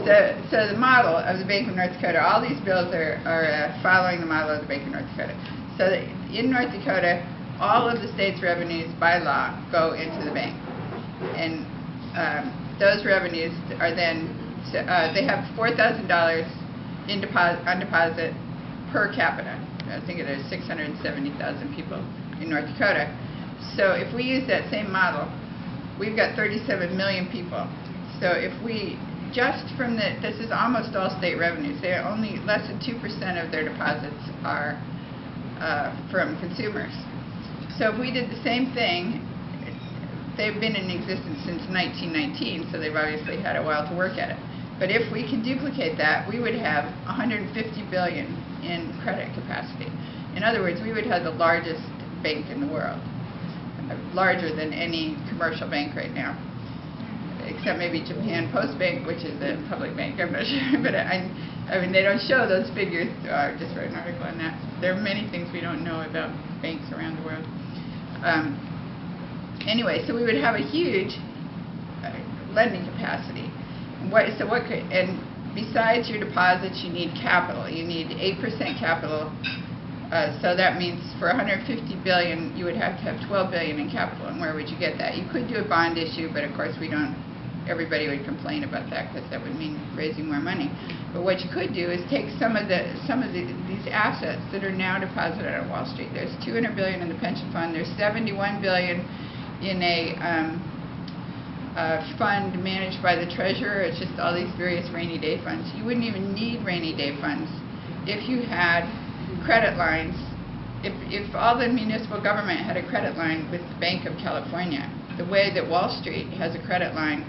So the model of the Bank of North Dakota, all these bills are following the model of the Bank of North Dakota. So that in North Dakota, all of the state's revenues by law go into the bank. And those revenues are then, they have $4,000 on deposit per capita. I think there's 670,000 people in North Dakota. So if we use that same model, we've got 37 million people. So if we just from this is almost all state revenues. They are only less than 2% of their deposits are from consumers. So if we did the same thing, they've been in existence since 1919, so they've obviously had a while to work at it. But if we could duplicate that, we would have 150 billion in credit capacity. In other words, we would have the largest bank in the world, larger than any commercial bank right now, except maybe Japan Post Bank, which is a public bank. I'm not sure, but I mean, they don't show those figures. I just wrote an article on that. There are many things we don't know about banks around the world. Anyway, so we would have a huge lending capacity. And besides your deposits, you need capital. You need 8% capital. So that means for 150 billion, you would have to have 12 billion in capital. And where would you get that? You could do a bond issue, but of course we don't. Everybody would complain about that because that would mean raising more money. But what you could do is take some of these assets that are now deposited on Wall Street. There's 200 billion in the pension fund. There's 71 billion in a fund managed by the treasurer. It's just all these various rainy day funds. You wouldn't even need rainy day funds if you had credit lines. If all the municipal government had a credit line with the Bank of California, the way that Wall Street has a credit line,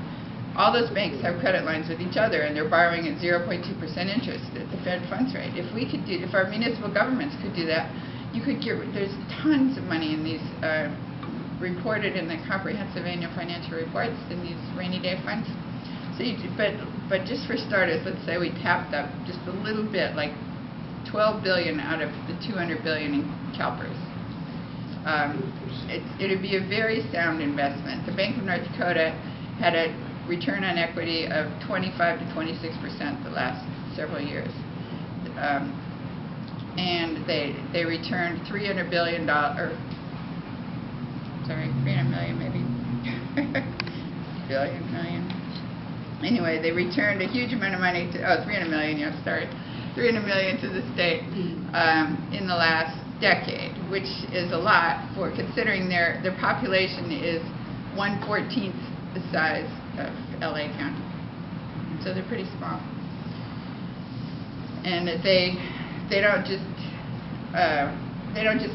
all those banks have credit lines with each other, and they're borrowing at 0.2% interest at the Fed funds rate. If our municipal governments could do that, you could there's tons of money in these reported in the comprehensive annual financial reports in these rainy day funds. So, but just for starters, let's say we tapped up just a little bit, like 12 billion out of the 200 billion in CalPERS. It would be a very sound investment. The Bank of North Dakota had a return on equity of 25 to 26% the last several years, and they returned $300 billion. 300 million maybe. Million. Anyway, they returned a huge amount of money to 300 million. Yeah, sorry, 300 million to the state in the last decade, which is a lot for considering their population is 1/14 the size of LA County, so they're pretty small. And they don't just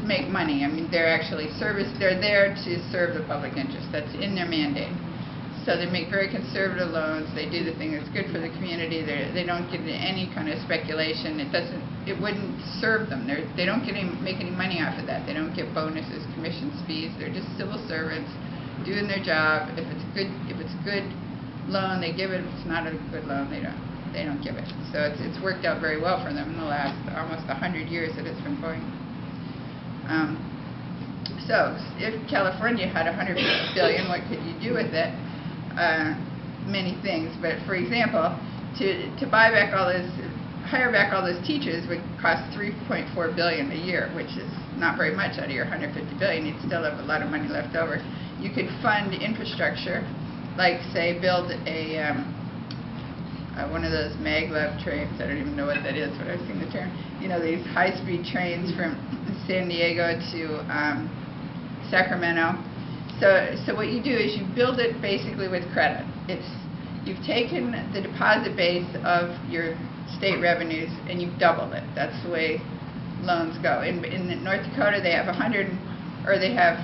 make money. I mean, they're actually they're there to serve the public interest. That's in their mandate. So they make very conservative loans. They do the thing that's good for the community. They don't get into any kind of speculation. It wouldn't serve them. They don't make any money off of that. They don't get bonuses, commissions, fees. They're just civil servants doing their job. If it's a good loan, they give it. If it's not a good loan, they don't give it. So it's worked out very well for them in the last almost 100 years that it's been going. So if California had 100 billion, what could you do with it? Many things. But for example, to hire back all those teachers would cost 3.4 billion a year, which is not very much out of your 150 billion. You'd still have a lot of money left over. You could fund infrastructure, like say build one of those maglev trains. I don't even know what that is, but I've seen the term. You know, these high-speed trains from San Diego to Sacramento. So what you do is you build it basically with credit. You've taken the deposit base of your state revenues and you've doubled it. That's the way loans go. In North Dakota, they have they have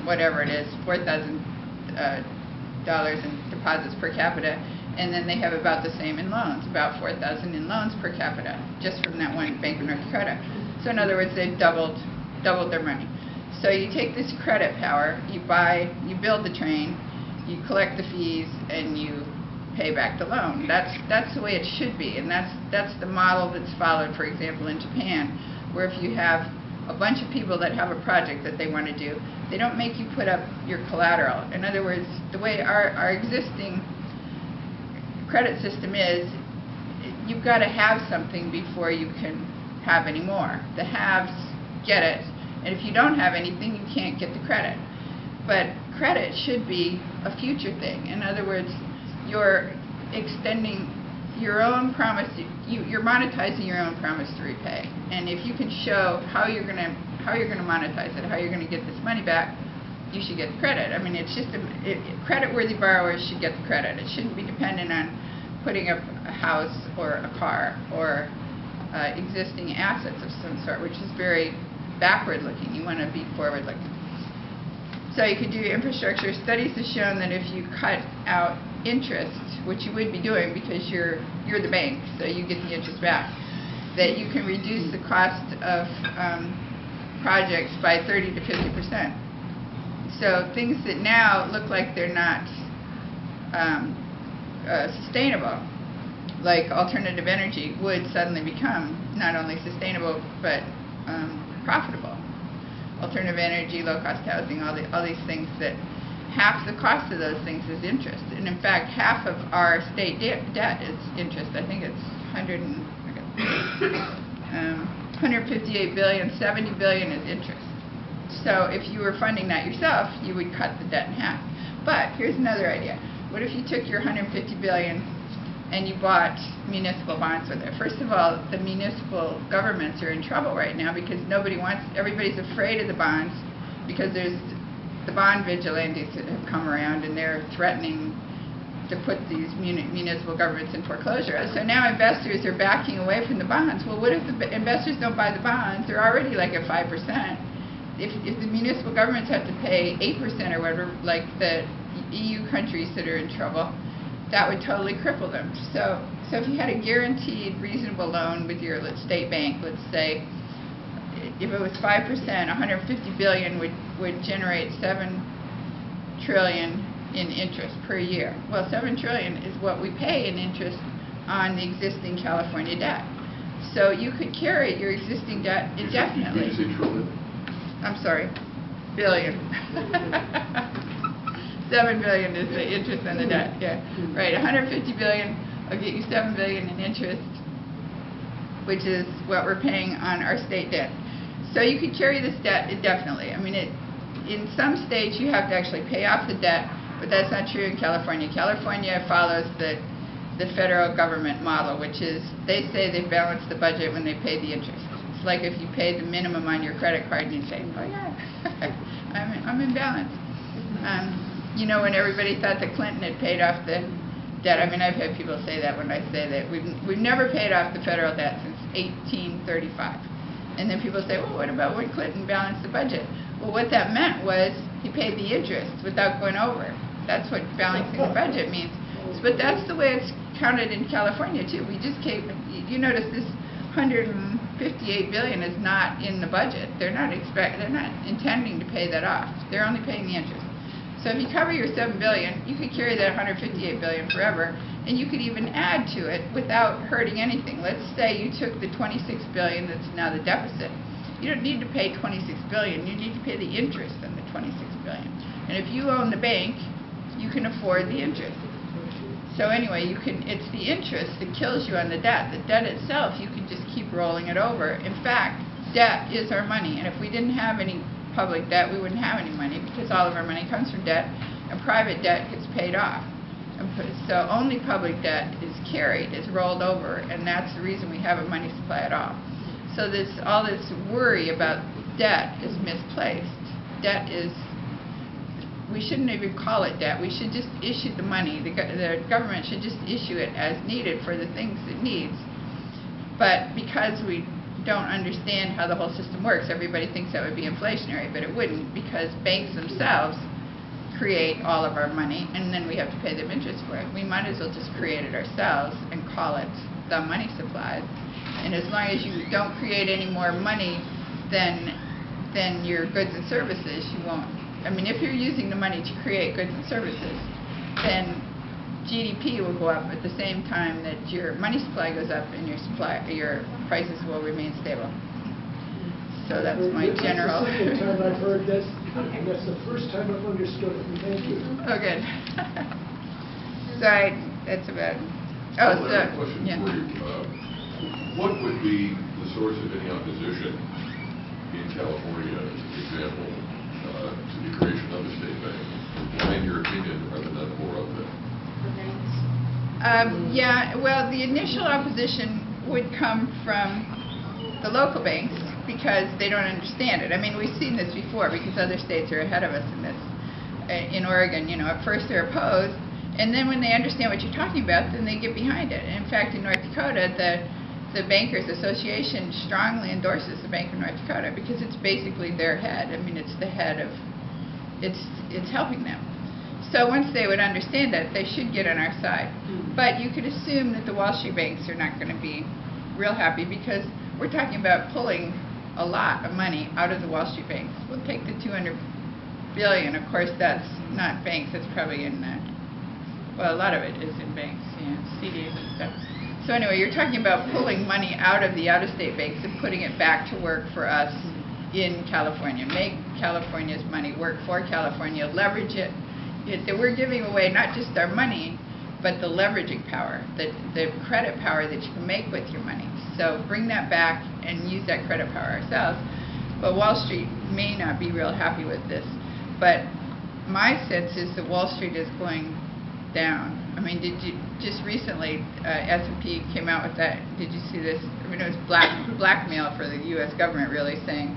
whatever it is, $4,000 in deposits per capita, and then they have about the same in loans, about 4,000 in loans per capita, just from that one Bank of North Dakota. So in other words, they've doubled their money. So you take this credit power, you build the train, you collect the fees, and you pay back the loan. That's the way it should be, and that's the model that's followed, for example, in Japan, where if you have a bunch of people that have a project that they want to do, they don't make you put up your collateral. In other words, the way our existing credit system is, you've got to have something before you can have any more. The haves get it, and if you don't have anything, you can't get the credit. But credit should be a future thing. In other words, you're extending your own promise, you're monetizing your own promise to repay. And if you can show how you're going to monetize it, how you're going to get this money back, you should get the credit. I mean, it's just credit-worthy borrowers should get the credit. It shouldn't be dependent on putting up a house or a car or existing assets of some sort, which is very backward-looking. You want to be forward-looking. So you could do infrastructure. Studies have shown that if you cut out interest, which you would be doing because you're the bank, so you get the interest back, that you can reduce the cost of projects by 30 to 50%. So things that now look like they're not sustainable, like alternative energy, would suddenly become not only sustainable but profitable. Alternative energy, low-cost housing, all these things that half the cost of those things is interest. And in fact, half of our state debt is interest. I think it's 158 billion, 70 billion is interest. So if you were funding that yourself, you would cut the debt in half. But here's another idea. What if you took your 150 billion and you bought municipal bonds with it? First of all, the municipal governments are in trouble right now because everybody's afraid of the bonds because there's the bond vigilantes that have come around and they're threatening to put these municipal governments in foreclosure. So now investors are backing away from the bonds. Well, what if the investors don't buy the bonds? They're already like at 5%. If the municipal governments have to pay 8% or whatever, like the EU countries that are in trouble, that would totally cripple them. So if you had a guaranteed reasonable loan with your state bank, let's say, if it was 5%, 150 billion would generate 7 trillion in interest per year. Well, 7 trillion is what we pay in interest on the existing California debt. So you could carry your existing debt indefinitely. I'm sorry, billion. 7 billion is the interest on the debt. Yeah, right. 150 billion will get you 7 billion in interest, which is what we're paying on our state debt. So you could carry this debt indefinitely. I mean, in some states you have to actually pay off the debt, but that's not true in California. California follows the federal government model, which is they say they balance the budget when they pay the interest. It's like if you pay the minimum on your credit card and you say, oh yeah, I'm in balance. You know, when everybody thought that Clinton had paid off the debt, I mean, I've had people say that when I say that we've never paid off the federal debt since 1835. And then people say, well, what about when Clinton balanced the budget? Well, what that meant was he paid the interest without going over. That's what balancing the budget means. But that's the way it's counted in California, too. We just you notice this 158 billion is not in the budget. They're not intending to pay that off. They're only paying the interest. So if you cover your 7 billion, you could carry that 158 billion forever, and you could even add to it without hurting anything. Let's say you took the 26 billion that's now the deficit. You don't need to pay 26 billion. You need to pay the interest on the 26 billion. And if you own the bank, you can afford the interest. So anyway, it's the interest that kills you on the debt. The debt itself, you can just keep rolling it over. In fact, debt is our money, and if we didn't have any public debt, we wouldn't have any money because all of our money comes from debt, and private debt gets paid off. So only public debt is carried, is rolled over, and that's the reason we have a money supply at all. So all this worry about debt is misplaced. Debt is, we shouldn't even call it debt. We should just issue the money. The government should just issue it as needed for the things it needs. But because we don't understand how the whole system works, everybody thinks that would be inflationary, but it wouldn't, because banks themselves create all of our money, and then we have to pay them interest for it. We might as well just create it ourselves and call it the money supply. And as long as you don't create any more money than your goods and services, you won't. I mean, if you're using the money to create goods and services, then GDP will go up at the same time that your money supply goes up and your prices will remain stable. So that's my general. That's the second time I've heard this, and that's the first time I've understood it. Thank you. Oh, good. Sorry, that's about it. Oh, Well, I have a question yeah. for you. What would be the source of any opposition in California, as an example, to the creation of a state bank? Why, in your opinion, are there not more of them? Yeah, well, the initial opposition would come from the local banks because they don't understand it. I mean, we've seen this before because other states are ahead of us in this. In Oregon, at first they're opposed, and then when they understand what you're talking about, then they get behind it. And in fact, in North Dakota, the Bankers Association strongly endorses the Bank of North Dakota because it's basically their head. I mean, it's the head of, it's helping them. So once they would understand that, they should get on our side. But you could assume that the Wall Street banks are not going to be real happy because we're talking about pulling a lot of money out of the Wall Street banks. We'll take the $200 billion. Of course, that's not banks. That's probably in, well, a lot of it is in banks, CDs and stuff. So anyway, you're talking about pulling money out of the out-of-state banks and putting it back to work for us in California. Make California's money work for California. Leverage it. That we're giving away not just our money, but the leveraging power, the credit power that you can make with your money. So bring that back and use that credit power ourselves. But Wall Street may not be real happy with this. But my sense is that Wall Street is going down. I mean, just recently, S&P came out with that. Did you see this? I mean, it was blackmail for the U.S. government, really saying,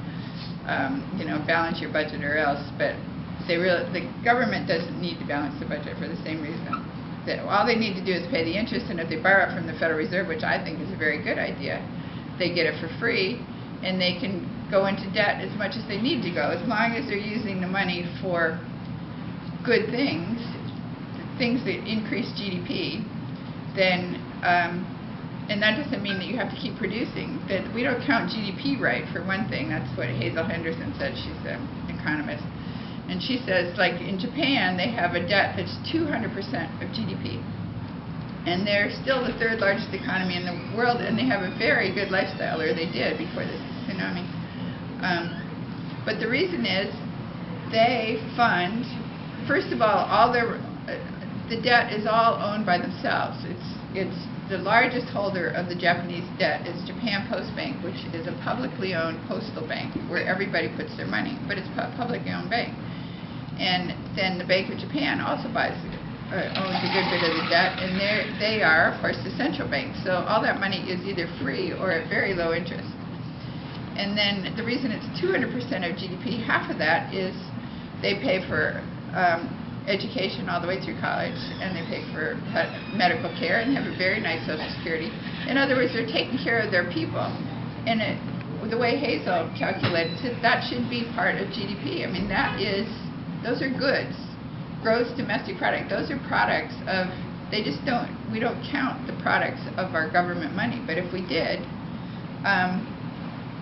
balance your budget or else. But the government doesn't need to balance the budget for the same reason. That all they need to do is pay the interest, and if they borrow from the Federal Reserve, which I think is a very good idea, they get it for free, and they can go into debt as much as they need to go, as long as they're using the money for good things that increase GDP, then, and that doesn't mean that you have to keep producing. That we don't count GDP right, for one thing. That's what Hazel Henderson said. She's an economist. And she says, like in Japan, they have a debt that's 200% of GDP. And they're still the third largest economy in the world, and they have a very good lifestyle, or they did before the tsunami. But the reason is they fund, first of all the debt is all owned by themselves. It's the largest holder of the Japanese debt is Japan Post Bank, which is a publicly owned postal bank where everybody puts their money, but it's a publicly owned bank. And then the Bank of Japan also owns a good bit of the debt, and they are, of course, the central bank. So all that money is either free or at very low interest. And then the reason it's 200% of GDP, half of that is they pay for education all the way through college, and they pay for medical care, and have a very nice Social Security. In other words, they're taking care of their people. And the way Hazel calculates it, that should be part of GDP. I mean, those are goods, gross domestic product. Those are products of, we don't count the products of our government money. But if we did,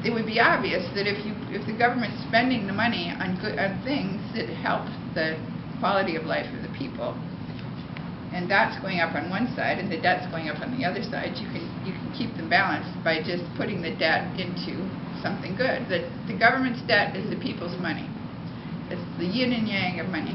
it would be obvious that if the government's spending the money on things that help the quality of life of the people, and that's going up on one side and the debt's going up on the other side, you can keep them balanced by just putting the debt into something good. The government's debt is the people's money. It's the yin and yang of money.